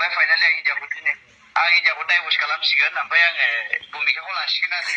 ओमफ्राय फाइनालि आं हिन्जावखौ दिनै आं हिन्जावखौ डाइभर्स खालामसिगोन ओमफ्राय आङो भुमिकाखौ लासिगोन आरो।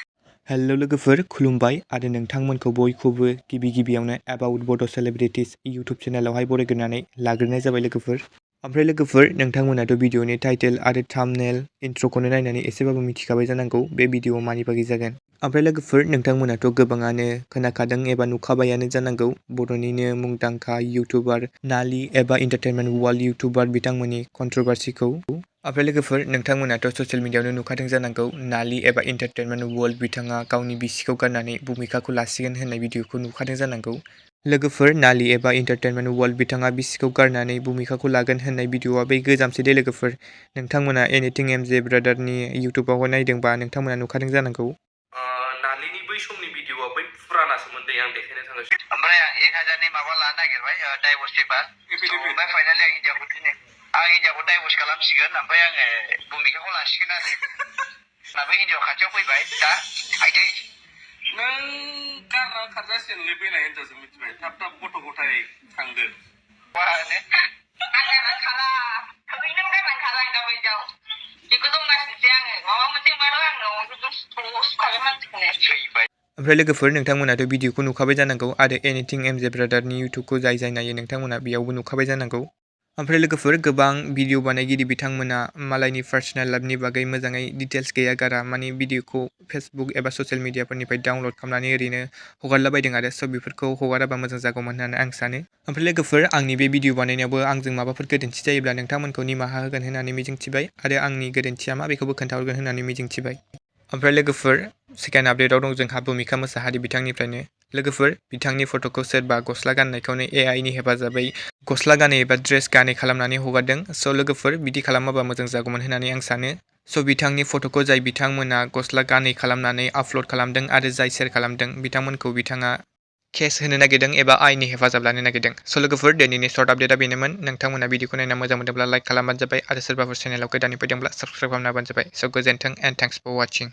हेल' लोगोफोर खुलुमबाय आरो नोंथांमोनखौ बयखौबो गिबियावनो एबाउट बड' सेलिब्रिटिस इउटुब चेनेलावहाय बरायग्रोनानै लाग्रोनाय जाबाय लोगोफोर। ओमफ्राय लोगोफोर नोंथांमोनाथ' भिडिअनि टाइटेल आरो थाम्बनेल इन्ट्र'खौनो नायनानै एसेबाबो मिथिखाबाय जानांगौ बे भिडिअआ मानि बागै जागोन। ओमफ्राय लोगोफोर नोंथांमोनाथ' गोबाङानो खोनाखादों एबा नुखाबायानो जानांगौ बर'निनो मुंदांखा इउटुबार नालि एबा एन्टारटेनमेन्ट वर्ल्ड इउटुबार बिथांमोननि कन्ट्रभार्सिखौ। ओमफ्राय लोगोफोर नोंथांमोनाथ' ससियेल मिडियायावनो नुखादों जानांगौ नालि एबा एन्टारटेनमेन्ट वर्ल्ड बिथाङा गावनि बिसिखौ गारनानै भुमिकाखौ लासिगोन होननाय भिडिअखौ नुखादों जानांगौ। लोगोफोर नालि एबा एन्टारटेनमेन्ट वर्ल्ड बिथाङा बिसिखौ गारनानै भुमिकाखौ लागोन होननाय भिडिअआ बै गोजामसै दे लोगोफोर। नोंथांमोना एनिथिं एमजे ब्रादारनि इउटुबावहाय नायदोंबा नोंथांमोना नुखादों जानांगौ। नालिनि बै समनि भिडिअआ बै फुरानासोमोन दे आं देखायनो थांगासिनो। ओमफ्राय आं 1000नि माबा लानो नागिरबाय डाइभर्स पेपार। ओमफ्राय फाइनालि आं हिन्जावखौ दिनै आं हिन्जावखौ डाइभर्स खालामसिगोन ओमफ्राय आङो भुमिकाखौ लासिगोन आरो। बै हिन्जावा खाथियाव फैबाय दा आइदै नों गारना खारजासिगोनलै बैनाय हिन्जावजों मिथिबाय थाब गथ' गथाय खांदो। मा होनो आं गारना खारा ओरैनो गारना खारा आं दा बायदियाव बेखौ दंगासिनोसै आङो माबा मोनसे मोनबाल' आं न'आव सुखागोन मानसिखौनो थैबाय। ओमफ्राय लोगोफोर नोंथांमोनाथ' भिडिअखौ नुखाबाय जानांगौ आरो एनिथिं एमजे ब्रादारनि इउटुबखौ जाय नायो नोंथांमोना बेयावबो नुखाबाय जानांगौ। ओमफ्राय लोगोफोर गोबां भिडिअ बानायगिरि बिथांमोना मालायनि पार्सनेल लाइफनि बागै मोजाङै डिटेल्स गैया गारा माने भिडिअखौ फेसबुक एबा ससियेल मिडियाफोरनिफ्राय डाउनलड खालामनानै ओरैनो हगारलाबायदों आरो स' बेफोरखौ हगाराबा मोजां जागौमोन होननानै आं सानो। ओमफ्राय लोगोफोर आंनि बे भिडिअ बानायनायावबो आंजों माबाफोर गोरोन्थि जायोब्ला नोंथांमोनखौ निमाहा होगोन होननानै मिजिंथिबाय आरो आंनि गोरोन्थिया मा बेखौबो खोन्थाहरगोन होननानै मिजिंथिबाय। ओमफ्राय लोगोफोर सेकेन्ड आपडेटआव दं जोंहा भुमिका मोसाहारि बिथांनिफ्रायनो। लोगोफोर बिथांनि फट'खौ सोरबा गस्ला गाननायखौनो AI नि हेफाजाबै गस्ला गानै एबा ड्रेस गानै खालामनानै हगारदों। स' लोगोफोर बिदि खालामाबा मोजां जागौमोन होननानै आं सानो। स' बिथांनि फट'खौ जाय बिथांमोना गस्ला गानै खालामनानै आपल'ड खालामदों आरो जाय शेयार खालामदों बिथांमोनखौ बिथाङा केस होनो नागिरदों एबा आयेननि हेफाजाब लानो नागिरदों। स' लोगोफोर दिनैनि सर्ट आपडेटआ बेनोमोन। नोंथांमोना भिडिअखौ नायना मोजां मोनदोंब्ला लाइक खालामबानो जाबाय आरो सोरबाफोर चेनेलाव गोदानै फैदोंब्ला साबस्क्राइब खालामना होबानो जाबाय। स' गोजोन्थों एन्ड थेंक्स फर वाचिं।